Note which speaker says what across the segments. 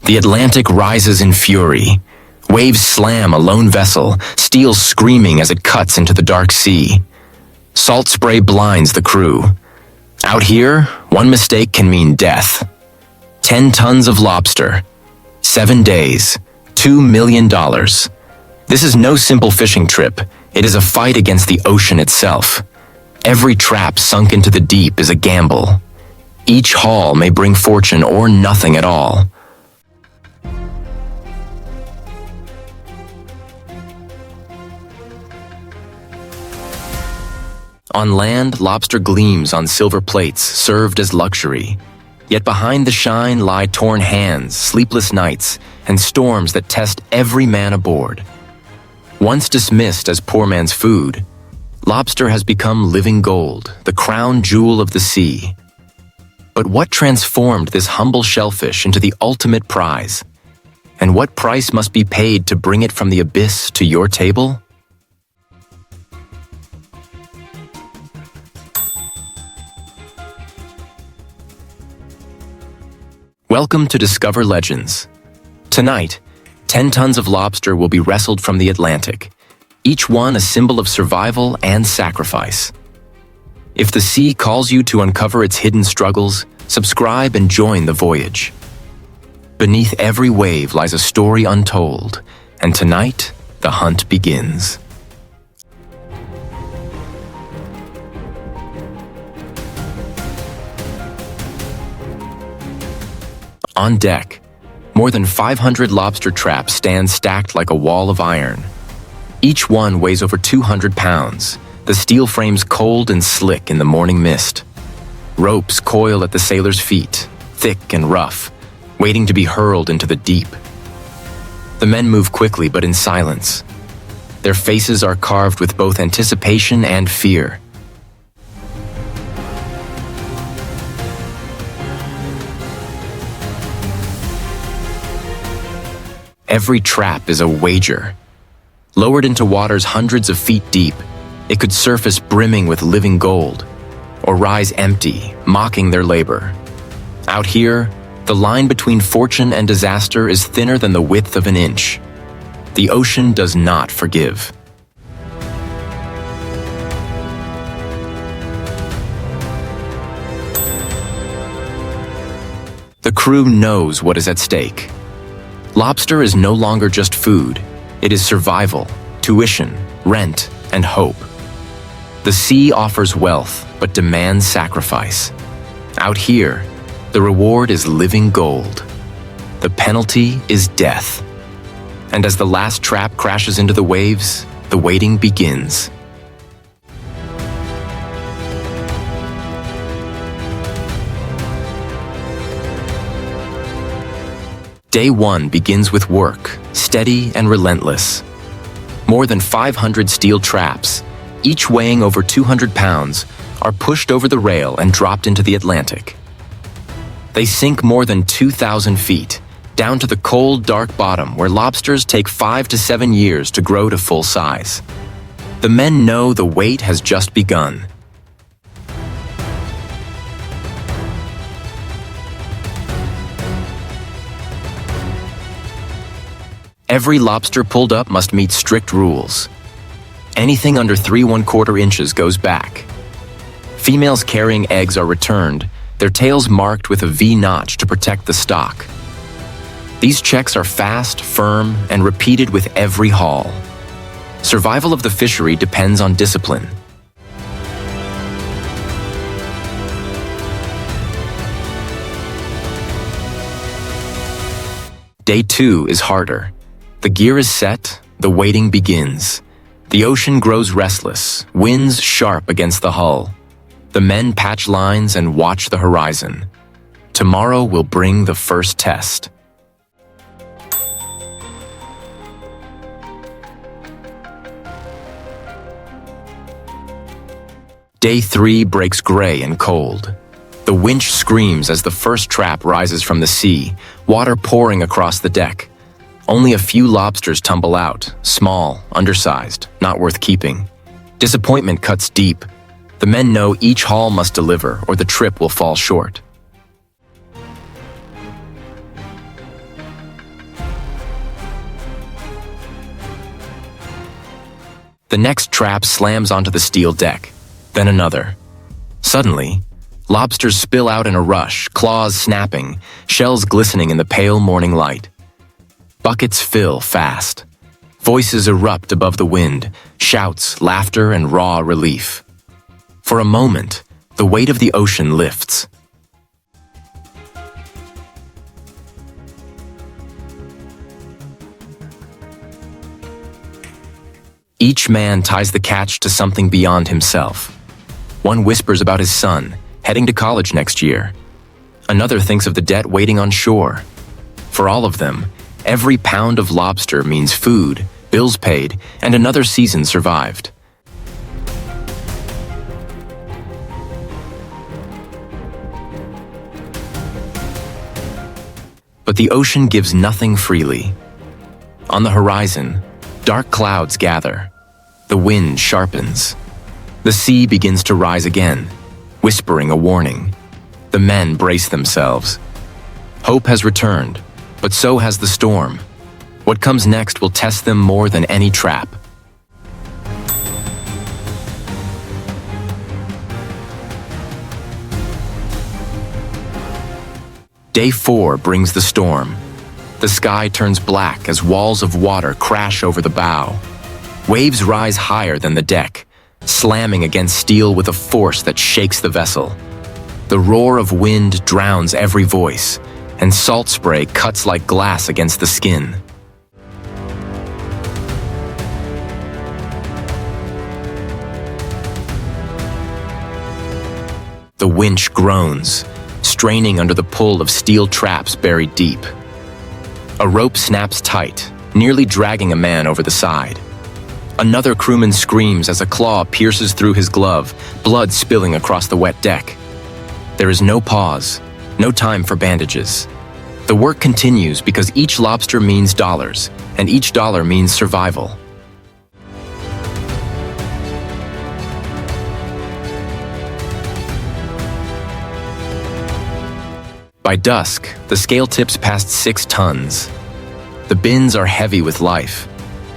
Speaker 1: The Atlantic rises in fury. Waves slam a lone vessel, steel screaming as it cuts into the dark sea. Salt spray blinds the crew. Out here, one mistake can mean death. 10 tons of lobster. 7 days. $2 million. This is no simple fishing trip. It is a fight against the ocean itself. Every trap sunk into the deep is a gamble. Each haul may bring fortune or nothing at all. On land, lobster gleams on silver plates, served as luxury. Yet behind the shine lie torn hands, sleepless nights, and storms that test every man aboard. Once dismissed as poor man's food, lobster has become living gold, the crown jewel of the sea. But what transformed this humble shellfish into the ultimate prize? And what price must be paid to bring it from the abyss to your table? Welcome to Discover Legends. Tonight, 10 tons of lobster will be wrestled from the Atlantic, each one a symbol of survival and sacrifice. If the sea calls you to uncover its hidden struggles, subscribe and join the voyage. Beneath every wave lies a story untold, and tonight, the hunt begins. On deck, more than 500 lobster traps stand stacked like a wall of iron. Each one weighs over 200 pounds, the steel frames cold and slick in the morning mist. Ropes coil at the sailors' feet, thick and rough, waiting to be hurled into the deep. The men move quickly but in silence. Their faces are carved with both anticipation and fear. Every trap is a wager. Lowered into waters hundreds of feet deep, it could surface brimming with living gold, or rise empty, mocking their labor. Out here, the line between fortune and disaster is thinner than the width of an inch. The ocean does not forgive. The crew knows what is at stake. Lobster is no longer just food. It is survival, tuition, rent, and hope. The sea offers wealth, but demands sacrifice. Out here, the reward is living gold. The penalty is death. And as the last trap crashes into the waves, the waiting begins. Day one begins with work, steady and relentless. More than 500 steel traps, each weighing over 200 pounds, are pushed over the rail and dropped into the Atlantic. They sink more than 2,000 feet, down to the cold, dark bottom where lobsters take 5 to 7 years to grow to full size. The men know the wait has just begun. Every lobster pulled up must meet strict rules. Anything under 3 1/4 inches goes back. Females carrying eggs are returned, their tails marked with a V notch to protect the stock. These checks are fast, firm, and repeated with every haul. Survival of the fishery depends on discipline. Day 2 is harder. The gear is set, the waiting begins. The ocean grows restless, winds sharp against the hull. The men patch lines and watch the horizon. Tomorrow will bring the first test. Day 3 breaks gray and cold. The winch screams as the first trap rises from the sea, water pouring across the deck. Only a few lobsters tumble out, small, undersized, not worth keeping. Disappointment cuts deep. The men know each haul must deliver or the trip will fall short. The next trap slams onto the steel deck, then another. Suddenly, lobsters spill out in a rush, claws snapping, shells glistening in the pale morning light. Buckets fill fast. Voices erupt above the wind, shouts, laughter, and raw relief. For a moment, the weight of the ocean lifts. Each man ties the catch to something beyond himself. One whispers about his son, heading to college next year. Another thinks of the debt waiting on shore. For all of them, every pound of lobster means food, bills paid, and another season survived. But the ocean gives nothing freely. On the horizon, dark clouds gather. The wind sharpens. The sea begins to rise again, whispering a warning. The men brace themselves. Hope has returned, but so has the storm. What comes next will test them more than any trap. Day 4 brings the storm. The sky turns black as walls of water crash over the bow. Waves rise higher than the deck, slamming against steel with a force that shakes the vessel. The roar of wind drowns every voice, and salt spray cuts like glass against the skin. The winch groans, straining under the pull of steel traps buried deep. A rope snaps tight, nearly dragging a man over the side. Another crewman screams as a claw pierces through his glove, blood spilling across the wet deck. There is no pause, no time for bandages. The work continues because each lobster means dollars, and each dollar means survival. By dusk, the scale tips past 6 tons. The bins are heavy with life,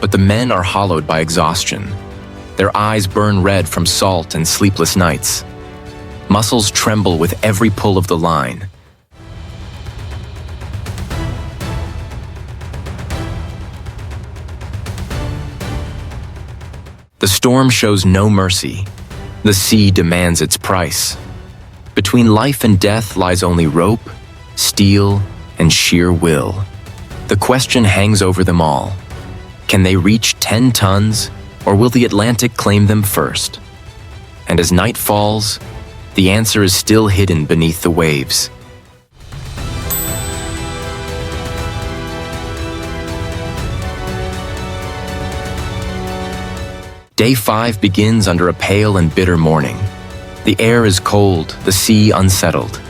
Speaker 1: but the men are hollowed by exhaustion. Their eyes burn red from salt and sleepless nights. Muscles tremble with every pull of the line. The storm shows no mercy. The sea demands its price. Between life and death lies only rope, steel, and sheer will. The question hangs over them all. Can they reach 10 tons, or will the Atlantic claim them first? And as night falls, the answer is still hidden beneath the waves. Day 5 begins under a pale and bitter morning. The air is cold, the sea unsettled.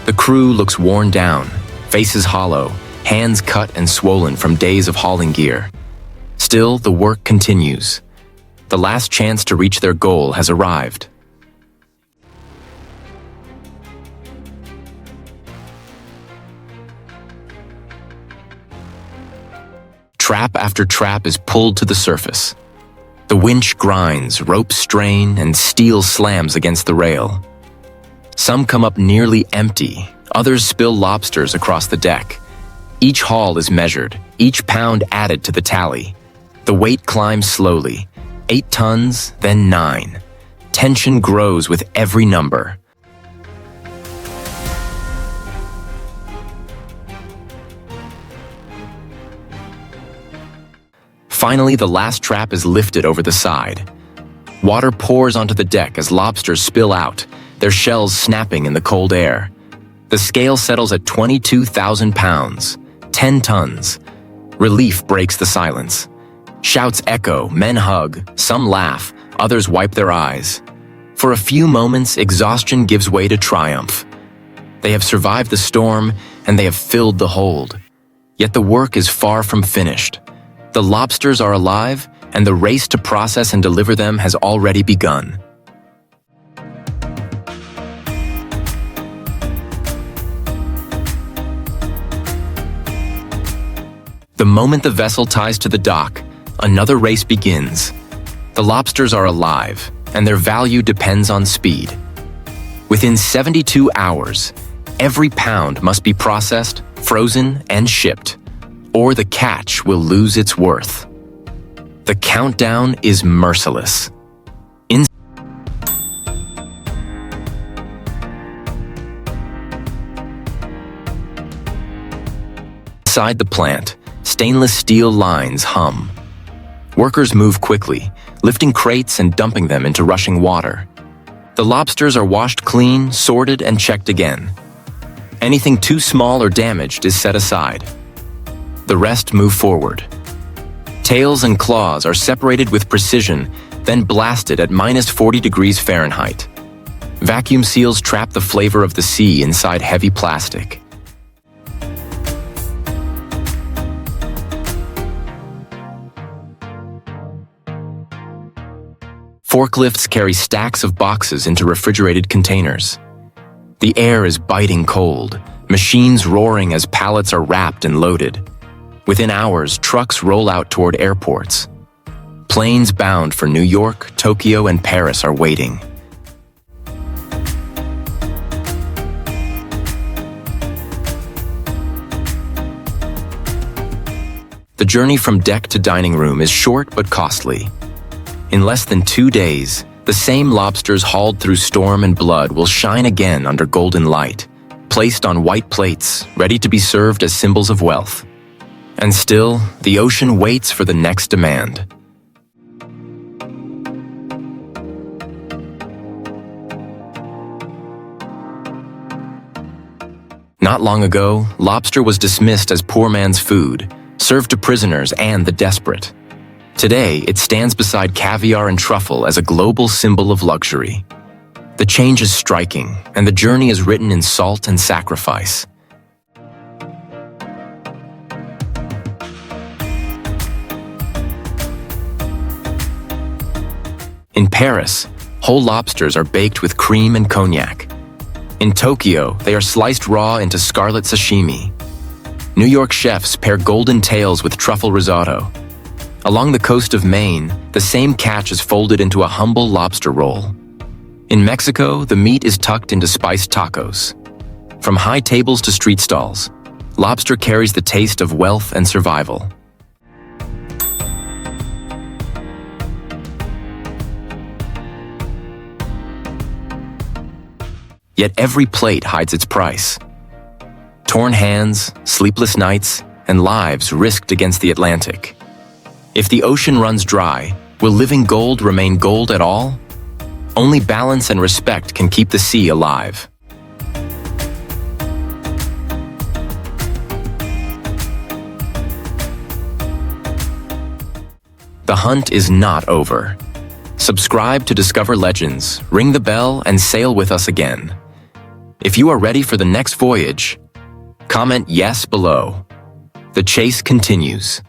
Speaker 1: The crew looks worn down, faces hollow, hands cut and swollen from days of hauling gear. Still, the work continues. The last chance to reach their goal has arrived. Trap after trap is pulled to the surface. The winch grinds, ropes strain, and steel slams against the rail. Some come up nearly empty, others spill lobsters across the deck. Each haul is measured, each pound added to the tally. The weight climbs slowly, 8 tons, then 9. Tension grows with every number. Finally, the last trap is lifted over the side. Water pours onto the deck as lobsters spill out, their shells snapping in the cold air. The scale settles at 22,000 pounds, 10 tons. Relief breaks the silence. Shouts echo, men hug, some laugh, others wipe their eyes. For a few moments, exhaustion gives way to triumph. They have survived the storm, and they have filled the hold. Yet the work is far from finished. The lobsters are alive, and the race to process and deliver them has already begun. The moment the vessel ties to the dock, another race begins. The lobsters are alive, and their value depends on speed. Within 72 hours, every pound must be processed, frozen, and shipped, or the catch will lose its worth. The countdown is merciless. Inside the plant, stainless steel lines hum. Workers move quickly, lifting crates and dumping them into rushing water. The lobsters are washed clean, sorted, and checked again. Anything too small or damaged is set aside. The rest move forward. Tails and claws are separated with precision, then blasted at -40 degrees Fahrenheit. Vacuum seals trap the flavor of the sea inside heavy plastic. Forklifts carry stacks of boxes into refrigerated containers. The air is biting cold, machines roaring as pallets are wrapped and loaded. Within hours, trucks roll out toward airports. Planes bound for New York, Tokyo, and Paris are waiting. The journey from deck to dining room is short but costly. In less than 2 days, the same lobsters hauled through storm and blood will shine again under golden light, placed on white plates, ready to be served as symbols of wealth. And still, the ocean waits for the next demand. Not long ago, lobster was dismissed as poor man's food, served to prisoners and the desperate. Today, it stands beside caviar and truffle as a global symbol of luxury. The change is striking, and the journey is written in salt and sacrifice. In Paris, whole lobsters are baked with cream and cognac. In Tokyo, they are sliced raw into scarlet sashimi. New York chefs pair golden tails with truffle risotto. Along the coast of Maine, the same catch is folded into a humble lobster roll. In Mexico, the meat is tucked into spiced tacos. From high tables to street stalls, lobster carries the taste of wealth and survival. Yet every plate hides its price. Torn hands, sleepless nights, and lives risked against the Atlantic. If the ocean runs dry, will living gold remain gold at all? Only balance and respect can keep the sea alive. The hunt is not over. Subscribe to discover legends, ring the bell, and sail with us again. If you are ready for the next voyage, comment yes below. The chase continues.